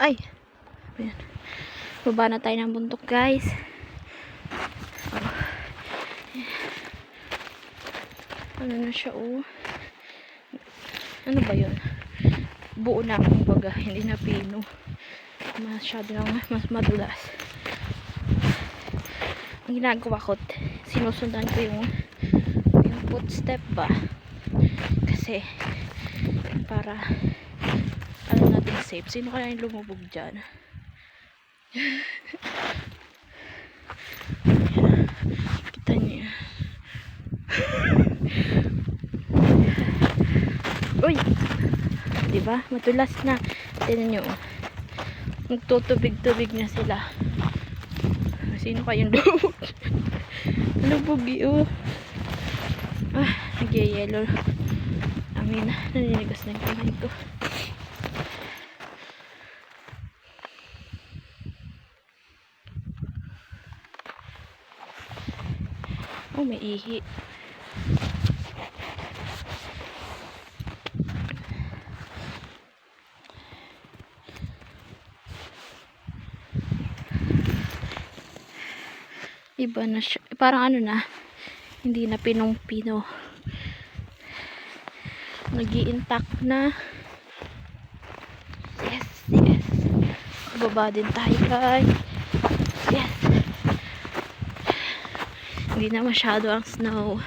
Ay! Ayan. Baba na tayo ng bundok, guys. Oh. Ano na siya, oh. Ano ba yun? Buo na akong baga. Hindi na pino. Masyado lang mas madulas. Ang ginagawa ko, sinusundan ko yung footstep ba. Kasi, para ano natin safe. Sino kaya yung lumubog dyan? Kita niyo yan. Uy! Diba? Matulas na. Tignan nyo. Nagtutubig-tubig na sila. Sino kayong lumubog? Lubugi, oh. Ah, nag-yellow. Amin, naninigas na yung kamay ko. Oh, may ihi. Iba na siya. Parang ano na, hindi na pinong-pino. Nag-i-intact na. Yes, yes. Baba din tayo, guys. Yes. Hindi na masyado ang snow.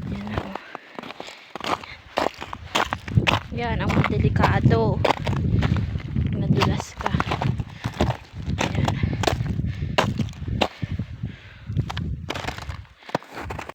Yan na, oh. Yan, ang delikado. Nadulas